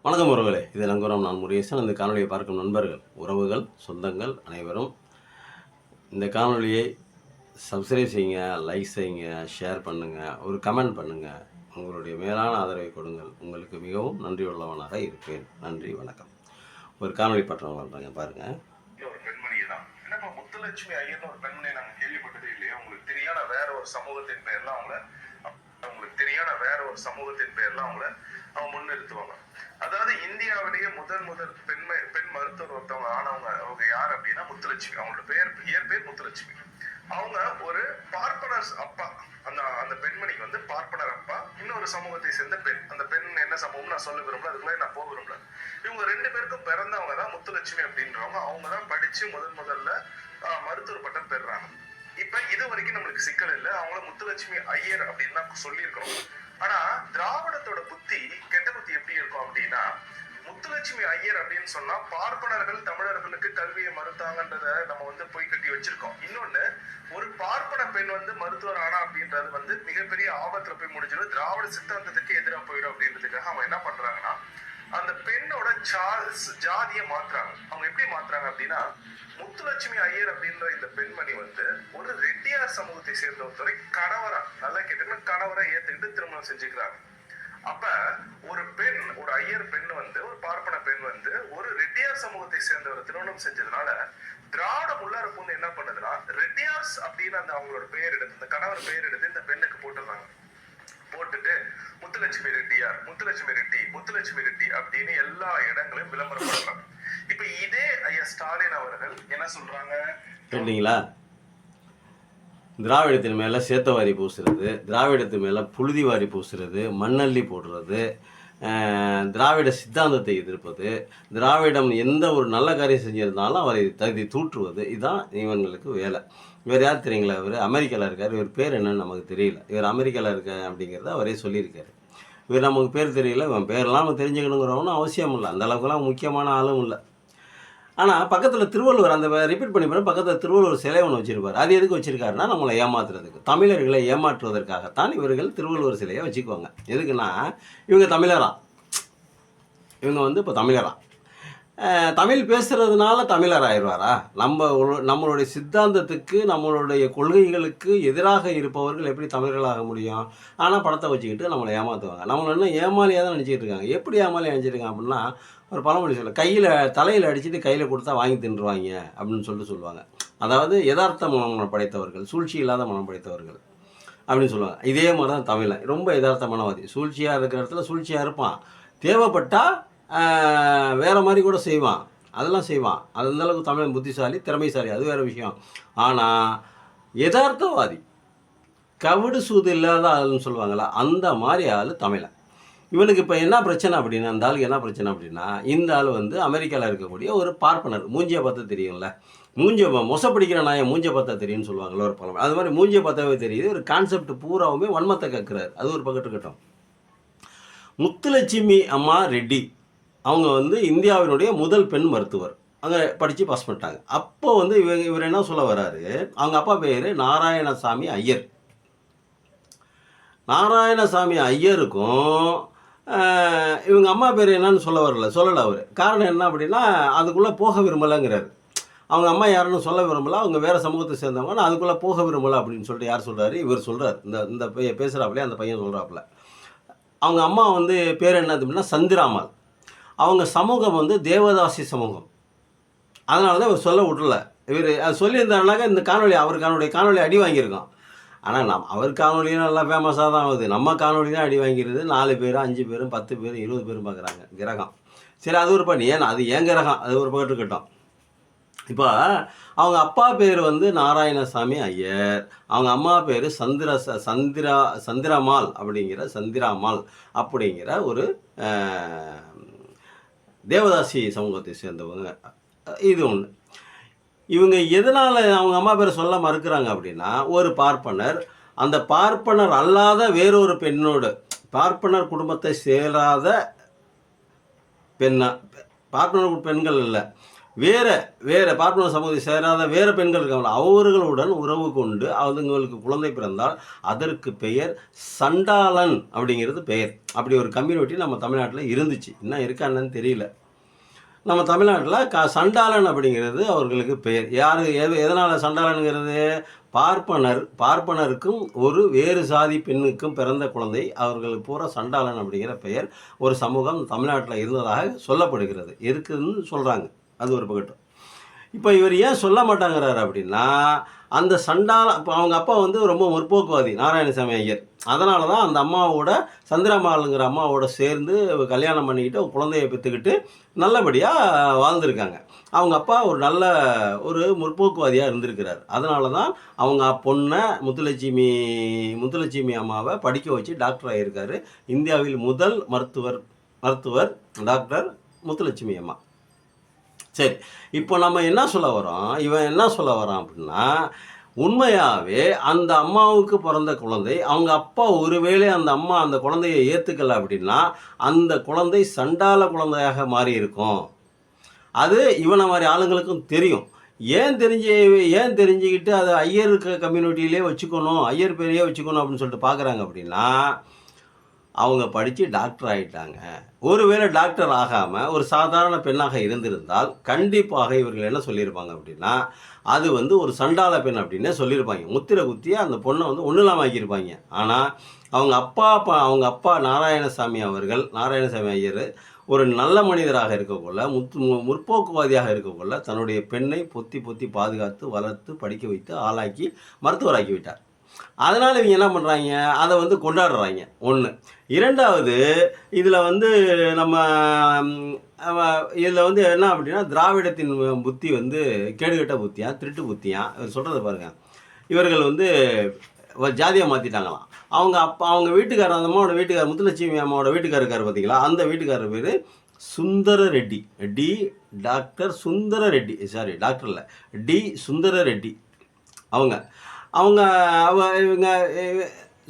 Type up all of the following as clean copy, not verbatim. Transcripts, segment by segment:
வணக்கம் உறவுகளே, இது நங்குரம். நான் முருகேசன். இந்த காணொலியை பார்க்கும் நண்பர்கள், உறவுகள், சொந்தங்கள் அனைவரும் இந்த காணொலியை சப்ஸ்கிரைப் செய்யுங்க, லைக் செய்யுங்க, ஷேர் பண்ணுங்கள், ஒரு கமெண்ட் பண்ணுங்கள். உங்களுடைய மேலான ஆதரவை கொடுங்கள். உங்களுக்கு மிகவும் நன்றி உள்ளவனாக இருப்பேன். நன்றி, வணக்கம். ஒரு காணொலி பற்றம் பண்ணுறாங்க பாருங்கள். ஒரு பெண்மணி தான். என்னப்பா முத்துலட்சுமி ஐயர்னு ஒரு பெண்மணியை நாங்கள் கேள்விப்பட்டதே இல்லையா? உங்களுக்கு தெரியாத வேற ஒரு சமூகத்தின் பேர்ல அவங்கள அவங்க முன்னிறுத்துவாங்க. அதாவது இந்தியாவிலேயே முதல் பெண் மருத்துவர் ஒருத்தவங்க ஆனவங்க. அவங்க யார் அப்படின்னா முத்துலட்சுமி. அவங்களோட இயற்பெயர் முத்துலட்சுமி. அவங்க ஒரு பார்ப்பனர் அப்பா. அந்த பெண்மணிக்கு வந்து பார்ப்பனர் அப்பா, இன்னொரு சமூகத்தை சேர்ந்த பெண். அந்த பெண் என்ன சமூகம் நான் சொல்ல விரும்பல, அதுக்குள்ள நான் போக விரும்பல. இவங்க ரெண்டு பேருக்கும் பிறந்தவங்க தான் முத்துலட்சுமி அப்படின்றவங்க. அவங்க தான் படிச்சு முதல்ல மருத்துவர் பட்டம் பெறுறாங்க. இப்ப இது வரைக்கும் நம்மளுக்கு சிக்கல் இல்லை. அவங்கள முத்துலட்சுமி ஐயர் அப்படின்னு தான் சொல்லியிருக்கணும். ஆனா திராவிடத்தோட புத்தி, கெட்ட புத்தி எப்படி இருக்கும் அப்படின்னா, முத்துலட்சுமி ஐயர் அப்படின்னு சொன்னா பார்ப்பனர்கள் தமிழர்களுக்கு கல்வியை மறுத்தாங்கன்றத நம்ம வந்து பொய் கட்டி வச்சிருக்கோம். இன்னொன்னு, ஒரு பார்ப்பன பெண் வந்து மருத்துவர் ஆனா அப்படின்றது வந்து மிகப்பெரிய ஆபத்துல போய் முடிஞ்சிடும், திராவிட சித்தாந்தத்துக்கு எதிராக போயிடும் அப்படின்றதுக்காக அவங்க என்ன பண்றாங்கன்னா, அந்த பெண்ணோட ஜாதியை மாத்துறாங்க. அவங்க எப்படி மாத்துறாங்க அப்படின்னா, முத்துலட்சுமி ஐயர் அப்படின்ற இந்த பெண்மணி வந்து ஒரு ரெட்டியார் சமூகத்தை சேர்ந்த ஒருத்தரை கணவரா, நல்லா கேட்டுக்கணும், கணவரை ஏத்துக்கிட்டு திருமணம் செஞ்சுக்கிறாங்க. அப்ப ஒரு ஐயர் பெண் வந்து, ஒரு பார்ப்பன பெண் வந்து ஒரு ரெட்டியார் சமூகத்தை சேர்ந்தவரை திருமணம் செஞ்சதுனால திராவிடம் உள்ளார பூந்து என்ன பண்ணுதுன்னா, ரெட்டியார்ஸ் அப்படின்னு அந்த அவங்களோட பெயர் எடுத்து, இந்த கணவர் பெயர் எடுத்து இந்த பெண்ணுக்கு போட்டுறாங்க. போட்டுட்டு முத்துலட்சுமி ரெட்டி அப்படின்னு எல்லா இடங்களையும் விளம்பரம் பண்றாங்க. இப்ப இதே ஐயா ஸ்டாலின் அவர்கள் என்ன சொல்றாங்க கேட்டீங்களா? திராவிடத்தின் மேலே சேத்தவாரி பூசுறது, திராவிடத்து மேலே புழுதி வாரி பூசுறது, மண்ணள்ளி போடுறது, திராவிட சித்தாந்தத்தை எதிர்ப்பது, திராவிடம் எந்த ஒரு நல்ல காரியம் செஞ்சிருந்தாலும் அவரை தகுதி தூற்றுவது, இதுதான் இவங்களுக்கு வேலை. இவர் யார் தெரியுங்களா? இவர் அமெரிக்காவில் இருக்கார். இவர் பேர் என்னன்னு நமக்கு தெரியல. இவர் அமெரிக்காவில் இருக்க அப்படிங்கிறத அவரே சொல்லியிருக்காரு. இவர் நமக்கு பேர் தெரியல, இவன் பேரெல்லாம் நம்ம தெரிஞ்சுக்கணுங்கிறவனும் அவசியம் இல்லை, அந்த அளவுக்குலாம் முக்கியமான ஆளும் இல்லை. ஆனால் பக்கத்தில் திருவள்ளுவர், அந்த ரிப்பீட் பண்ணி போகிற பக்கத்தில் திருவள்ளுவர் சிலை ஒன்று வச்சுருப்பார். அது எதுக்கு வச்சுருக்காருன்னா, நம்மளை ஏமாத்துறதுக்கு, தமிழர்களை ஏமாற்றுவதற்காகத்தான் இவர்கள் திருவள்ளுவர் சிலையை வச்சுக்குவாங்க. எதுக்குன்னா, இவங்க தமிழரா, இவங்க வந்து இப்போ தமிழரா, தமிழ் பேசுகிறதுனால தமிழர் ஆயிடுவாரா? நம்மளுடைய சித்தாந்தத்துக்கு, நம்மளுடைய கொள்கைகளுக்கு எதிராக இருப்பவர்கள் எப்படி தமிழர்களாக முடியும்? ஆனால் படத்தை வச்சுக்கிட்டு நம்மளை ஏமாற்றுவாங்க. நம்மளை இன்னும் ஏமாலியாக தான் நினச்சிக்கிட்டு இருக்காங்க. எப்படி ஏமாலியாக நினச்சிருக்காங்க அப்படின்னா, ஒரு பழமொழி தலையில் அடிச்சுட்டு கையில் கொடுத்தா வாங்கி தின்றுவாங்க அப்படின்னு சொல்லுவாங்க. அதாவது யதார்த்த மனம் படைத்தவர்கள், சூழ்ச்சி இல்லாத மனம் படைத்தவர்கள் அப்படின்னு சொல்லுவாங்க. இதே மாதிரி தான் தமிழன், ரொம்ப யதார்த்தமானவாதி. சூழ்ச்சியாக இருக்கிற இடத்துல சூழ்ச்சியாக இருப்பான், தேவைப்பட்டால் வேறு மாதிரி கூட செய்வான், அதெல்லாம் செய்வான். அது அந்தளவுக்கு தமிழன் புத்திசாலி, திறமைசாலி, அது வேறு விஷயம். ஆனால் யதார்த்தவாதி, கவிடு சூது இல்லாத ஆளுன்னு சொல்லுவாங்களா, அந்த மாதிரி ஆள் தமிழன். இவனுக்கு இப்போ என்ன பிரச்சனை அப்படின்னா, அந்த ஆளுக்கு என்ன பிரச்சனை அப்படின்னா, இந்த ஆள் வந்து அமெரிக்காவில் இருக்கக்கூடிய ஒரு பார்ப்பனர். மூஞ்சியை பார்த்தா தெரியும்ல, மொசப்பிடிக்கிற நாயை மூஞ்சியை பார்த்தா தெரியும்னு சொல்லுவாங்களோ ஒரு பழம். அது மாதிரி மூஞ்சியை பார்த்தாவே தெரியுது. ஒரு கான்செப்ட் பூராவுமே வன்மத்தை கற்கிறார். அது ஒரு பக்கத்து இருக்கட்டும். முத்துலட்சுமி அம்மா ரெட்டி அவங்க வந்து இந்தியாவினுடைய முதல் பெண் மருத்துவர். அங்கே படித்து பாஸ் பண்ணிட்டாங்க. அப்போ வந்து இவர் என்ன சொல்ல வர்றாரு, அவங்க அப்பா பேர் நாராயணசாமி ஐயர். நாராயணசாமி ஐயருக்கும் இவங்க அம்மா பேர் என்னன்னு சொல்லலை அவர். காரணம் என்ன அப்படின்னா, அதுக்குள்ளே போக விரும்பலைங்கிறார். அவங்க அம்மா யாருன்னு சொல்ல விரும்பலை, அவங்க வேறு சமூகத்தை சேர்ந்தவங்க, நான் அதுக்குள்ளே போக விரும்பலை அப்படின்னு சொல்லிட்டு யார் சொல்கிறாரு? இவர் சொல்கிறார். இந்த பேசுகிறாப்புலே அந்த பையன் சொல்கிறாப்புல. அவங்க அம்மா வந்து பேர் என்ன அப்படின்னா சந்திராமால். அவங்க சமூகம் வந்து தேவதாசி சமூகம். அதனால தான் இவர் சொல்ல விட்றல. இவர் அது சொல்லியிருந்தாருனாக்கா இந்த அவருடைய காணொலி அடி வாங்கியிருக்கோம். ஆனால் அவர் காணொலியும் நல்லா ஃபேமஸாக தான் ஆகுது. நம்ம காணொலி தான் அடி வாங்கிறது. 4 பேர் 5 பேரும் 10 பேர் 20 பேரும் பார்க்குறாங்க. கிரகம் சரி, அது ஒரு பண்ணி அது ஏன் கிரகம், அது ஒரு பக்கத்து இருக்கட்டும். இப்போ அவங்க அப்பா பேர் வந்து நாராயணசாமி ஐயர், அவங்க அம்மா பேர் சந்திராமால் அப்படிங்கிற ஒரு தேவதாசி சமூகத்தை சேர்ந்தவங்க. இது ஒன்று. இவங்க எதனால் அவங்க அம்மா பேரை சொல்ல மறுக்கிறாங்க அப்படின்னா, ஒரு பார்ப்பனர், அந்த பார்ப்பனர் அல்லாத வேறொரு பெண்ணோடு, பார்ப்பனர் குடும்பத்தை சேராத பார்ப்பனர் பெண்கள் இல்லை, வேறு வேறு பார்ப்பன சமூகத்தை சேராத வேறு பெண்கள் இருக்காங்க, அவர்களுடன் உறவு கொண்டு அவங்களுக்கு குழந்தை பிறந்தால் அதற்கு பெயர் சண்டாளன் அப்படிங்கிறது பெயர். அப்படி ஒரு கம்யூனிட்டி நம்ம தமிழ்நாட்டில் இருந்துச்சு, இன்னும் இருக்கான்னு தெரியல. நம்ம தமிழ்நாட்டில் சண்டாளன் அப்படிங்கிறது அவர்களுக்கு பெயர். யார் எதனால் சண்டாளனுங்கிறது? பார்ப்பனருக்கும் ஒரு வேறு சாதி பெண்ணுக்கும் பிறந்த குழந்தை அவர்களுக்கு பூரா சண்டாளன் அப்படிங்கிற பெயர் ஒரு சமூகம் தமிழ்நாட்டில் இருந்ததாக சொல்லப்படுகிறது, இருக்குதுன்னு சொல்கிறாங்க. அது ஒரு பக்கட்டும். இப்போ இவர் ஏன் சொல்ல மாட்டாங்கிறாரு அப்படின்னா, அந்த இப்போ அவங்க அப்பா வந்து ரொம்ப முற்போக்குவாதி நாராயணசாமி ஐயர். அதனால தான் அந்த அம்மாவோட சந்திரமாலுங்கிற அம்மாவோட சேர்ந்து கல்யாணம் பண்ணிக்கிட்டு குழந்தைய பெற்றுக்கிட்டு நல்லபடியாக வாழ்ந்துருக்காங்க. அவங்க அப்பா ஒரு நல்ல ஒரு முற்போக்குவாதியாக இருந்திருக்கிறார். அதனால தான் அவங்க பொண்ணை முத்துலட்சுமி அம்மாவை படிக்க வச்சு டாக்டர் ஆகியிருக்காரு. இந்தியாவில் முதல் மருத்துவர் டாக்டர் முத்துலட்சுமி அம்மா. சரி, இப்போ நம்ம என்ன சொல்ல வரோம், இவன் என்ன சொல்ல வரான் அப்படின்னா, உண்மையாகவே அந்த அம்மாவுக்கு பிறந்த குழந்தை அவங்க அப்பா ஒருவேளை அந்த அம்மா அந்த குழந்தையை ஏற்றுக்கலை அப்படின்னா அந்த குழந்தை சண்டால குழந்தையாக மாறி இருக்கும். அது இவனை மாதிரி ஆளுங்களுக்கும் தெரியும். ஏன் தெரிஞ்சுக்கிட்டு அதை ஐயர் கம்யூனிட்டியிலே வச்சுக்கணும், ஐயர் பேரையே வச்சுக்கணும் அப்படின்னு சொல்லிட்டு பார்க்குறாங்க அப்படின்னா, அவங்க படித்து டாக்டர் ஆகிட்டாங்க. ஒருவேளை டாக்டர் ஆகாமல் ஒரு சாதாரண பெண்ணாக இருந்திருந்தால் கண்டிப்பாக இவர்கள் என்ன சொல்லியிருப்பாங்க அப்படின்னா, அது வந்து ஒரு சண்டால பெண் அப்படின்னே சொல்லியிருப்பாங்க. முத்திரை குத்தி அந்த பொண்ணை வந்து ஒன்றும் இல்லாமல் ஆக்கியிருப்பாங்க. ஆனால் அவங்க அப்பா நாராயணசாமி ஐயர் ஒரு நல்ல மனிதராக இருக்கக்குள்ள, முற்போக்குவாதியாக இருக்கக்குள்ள தன்னுடைய பெண்ணை பொத்தி பாதுகாத்து வளர்த்து படிக்க வைத்து ஆளாக்கி மருத்துவராக்கி விட்டார். அதனால் இவங்க என்ன பண்ணுறாங்க, அதை வந்து கொண்டாடுறாங்க. ஒன்று. இரண்டாவது, இதில் வந்து இதில் வந்து என்ன அப்படின்னா, திராவிடத்தின் புத்தி வந்து கேடுகட்ட புத்தியா, திருட்டு புத்தியா, இவர் சொல்கிறத பாருங்கள். இவர்கள் வந்து ஜாதியாக மாற்றிட்டாங்களாம். அவங்க வீட்டுக்காரர், அந்த அம்மாவோட வீட்டுக்காரர், முத்துலட்சுமி அம்மாவோட வீட்டுக்காரர் இருக்கார் பார்த்தீங்களா, அந்த வீட்டுக்காரர் பேர் சுந்தர ரெட்டி. டாக்டர் சுந்தர ரெட்டி, சாரி டாக்டர் இல்லை, சுந்தர ரெட்டி. இவங்க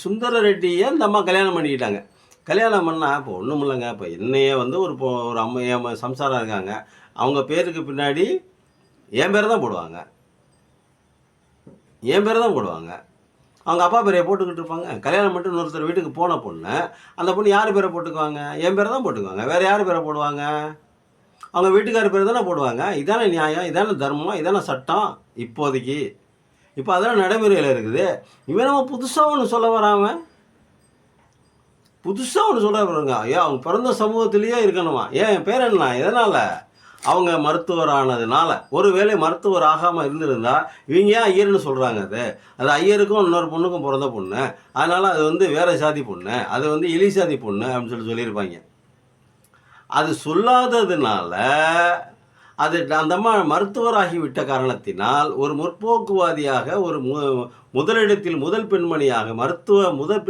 சுந்தர ரெட்டியை இந்த அம்மா கல்யாணம் பண்ணிக்கிட்டாங்க. கல்யாணம் பண்ணால் இப்போ ஒன்றும் இல்லைங்க, இப்போ என்னையே வந்து ஒரு அம்மா சம்சாரம் இருக்காங்க, அவங்க பேருக்கு பின்னாடி என் பேரை தான் போடுவாங்க. அவங்க அப்பா பேரையை போட்டுக்கிட்டு இருப்பாங்க. கல்யாணம் பண்ணிட்டு இன்னொருத்தர் வீட்டுக்கு போன பொண்ணு, அந்த பொண்ணு யார் பேரை போட்டுக்குவாங்க? என் பேரை தான் போட்டுக்குவாங்க. வேறு யார் பேரை போடுவாங்க? அவங்க வீட்டுக்கார பேர் தானே போடுவாங்க. இதான நியாயம், இதான தர்மம், இதான சட்டம் இப்போதைக்கு. இப்போ அதெல்லாம் நடைமுறையில் இருக்குது. இவன் நம்ம புதுசாக ஒன்று சொல்ல வராமல் ஏன் அவங்க பிறந்த சமூகத்திலேயே இருக்கணுமா? ஏன் என் பேர் என்ன? எதனால்? அவங்க மருத்துவர் ஆனதுனால. ஒருவேளை மருத்துவர் ஆகாமல் இருந்திருந்தால் இவங்க ஏன் ஐயர்னு சொல்கிறாங்க? அது ஐயருக்கும் இன்னொரு பொண்ணுக்கும் பிறந்த பொண்ணு, அதனால் அது வந்து வேறு சாதி பொண்ணு, அது வந்து எலி சாதி பொண்ணு அப்படின்னு சொல்லியிருப்பாங்க. அது சொல்லாததுனால அந்த அம்மா மருத்துவராகிவிட்ட காரணத்தினால் ஒரு முற்போக்குவாதியாக ஒரு முதலிடத்தில் முதல் பெண்மணியாக முதல்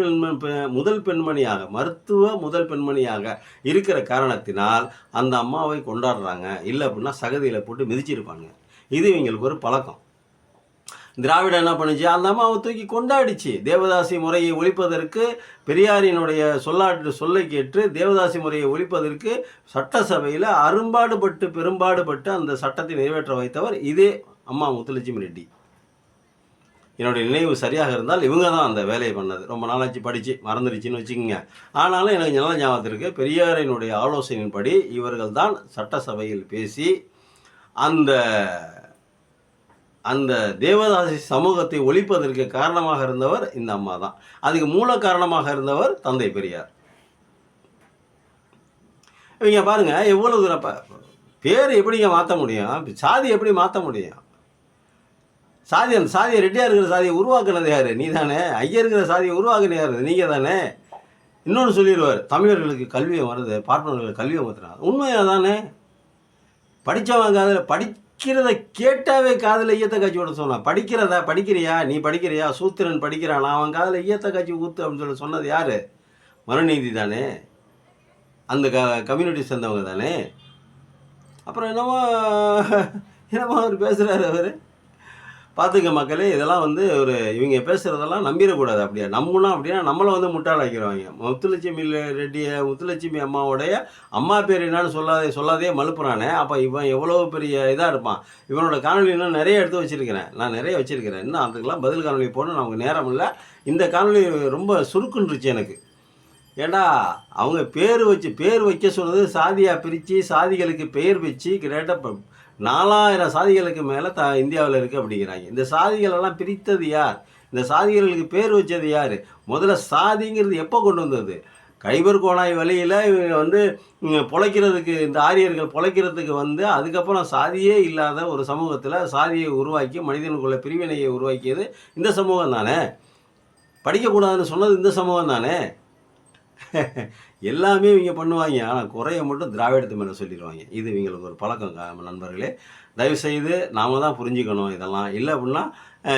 பெண்மணியாக இருக்கிற காரணத்தினால் அந்த அம்மாவை கொண்டாடுறாங்க. இல்லை அப்படின்னா சகதியில் போட்டு மிதிச்சிருப்பாங்க. இது இவங்களுக்கு ஒரு பழக்கம். திராவிடம் என்ன பண்ணுச்சு, அந்த அம்மாவை தூக்கி கொண்டாடிச்சு. தேவதாசி முறையை ஒழிப்பதற்கு, பெரியாரினுடைய சொல்லை கேட்டு தேவதாசி முறையை ஒழிப்பதற்கு சட்டசபையில் பெரும்பாடுபட்டு அந்த சட்டத்தை நிறைவேற்ற வைத்தவர் இதே அம்மா முத்துலட்சுமி ரெட்டி. என்னுடைய நினைவு சரியாக இருந்தால் இவங்க தான் அந்த வேலையை பண்ணது. ரொம்ப நாளாச்சு படித்து மறந்துடுச்சின்னு வச்சுக்கோங்க. ஆனாலும் எனக்கு நல்ல ஞாபகத்தில் இருக்குது. பெரியாரினுடைய ஆலோசனையின்படி இவர்கள் தான் சட்டசபையில் பேசி அந்த தேவதாசி சமூகத்தை ஒழிப்பதற்கு காரணமாக இருந்தவர் இந்த அம்மா தான். அதுக்கு மூல காரணமாக இருந்தவர் தந்தை பெரியார். இவங்க பாருங்க எவ்வளவு தூரம் பேர் எப்படிங்க மாற்ற முடியும்? சாதி எப்படி மாற்ற முடியும்? அந்த சாதியை ரெட்டியாக இருக்கிற சாதியை உருவாக்குனது யார்? நீ தானே. ஐயா இருக்கிற சாதியை உருவாக்குனது யார்? நீங்கள் தானே. இன்னொன்று சொல்லிடுவார், தமிழர்களுக்கு கல்வியை வருது, பார்ப்பனர்களுக்கு கல்வியை மாற்றுறாங்க. உண்மையாக தானே. படித்தவங்க அதில் படிக்கிறத கேட்டாவே காதில் ஈயத்தை காய்ச்சி விட சொன்னான். நீ படிக்கிறியா, சூத்திரன் படிக்கிறான், அவன் காதில் ஈயத்தை காய்ச்சி ஊற்று அப்படின்னு சொன்னது யார்? மனுநீதி தானே. அந்த கம்யூனிட்டி சேர்ந்தவங்க தானே. அப்புறம் என்னமோ அவர் பேசுகிறாரு. அவர் பார்த்துக்க மக்களே, இதெல்லாம் வந்து இவங்க பேசுகிறதெல்லாம் நம்பிடக்கூடாது. அப்படியே நம்புனா அப்படின்னா நம்மளை வந்து முட்டாளாக்கிடுவாங்க. முத்துலட்சுமி முத்துலட்சுமி அம்மாவுடைய அம்மா பேர் என்னன்னு சொல்லாதே மழுப்புறானே, அப்போ இவன் எவ்வளோ பெரிய இதாக இருப்பான். இவனோட காணொலி இன்னும் நிறைய எடுத்து வச்சுருக்கிறேன், நான் நிறைய வச்சுருக்கிறேன். இன்னும் அதுக்கெல்லாம் பதில் காணொலி போடணும், நமக்கு நேரம் இல்லை. இந்த காணொலி ரொம்ப சுருக்குன்றுச்சு எனக்கு. ஏண்டா அவங்க பேர் வைக்க சொன்னது சாதியாக பிரித்து சாதிகளுக்கு பெயர் வச்சு கிட்டத்தட்ட 4000 சாதிகளுக்கு மேலே இந்தியாவில் இருக்குது அப்படிங்கிறாங்க. இந்த சாதிகளெல்லாம் பிரித்தது யார்? இந்த சாதிகளுக்கு பேர் வச்சது யார்? முதல்ல சாதிங்கிறது எப்போ கொண்டு வந்தது? கைபர் கோனாய் வழியில் வந்து பொழைக்கிறதுக்கு, இந்த ஆரியர்கள் பொழைக்கிறதுக்கு வந்து அதுக்கப்புறம் சாதியே இல்லாத ஒரு சமூகத்தில் சாதியை உருவாக்கி மனிதனுக்குள்ள பிரிவினையை உருவாக்கியது இந்த சமூகம் தானே. படிக்கக்கூடாதுன்னு சொன்னது இந்த சமூகம் தானே. எல்லாமே இவங்க பண்ணுவாங்க, ஆனால் குறைய மட்டும் திராவிடத்து மேலே சொல்லிடுவாங்க. இது இவங்களுக்கு ஒரு பழக்கம் நண்பர்களே. தயவுசெய்து நாம் தான் புரிஞ்சுக்கணும் இதெல்லாம். இல்லை அப்படின்னா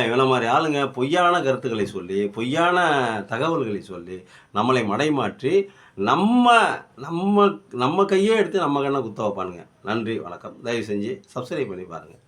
இவனை மாதிரி ஆளுங்க பொய்யான கருத்துக்களை சொல்லி, பொய்யான தகவல்களை சொல்லி நம்மளை மடைமாற்றி நம்ம நம்ம நம்ம கையே எடுத்து நம்ம கண்ணை குத்த வைப்பானுங்க. நன்றி, வணக்கம். தயவு செஞ்சு சப்ஸ்கிரைப் பண்ணி பாருங்கள்.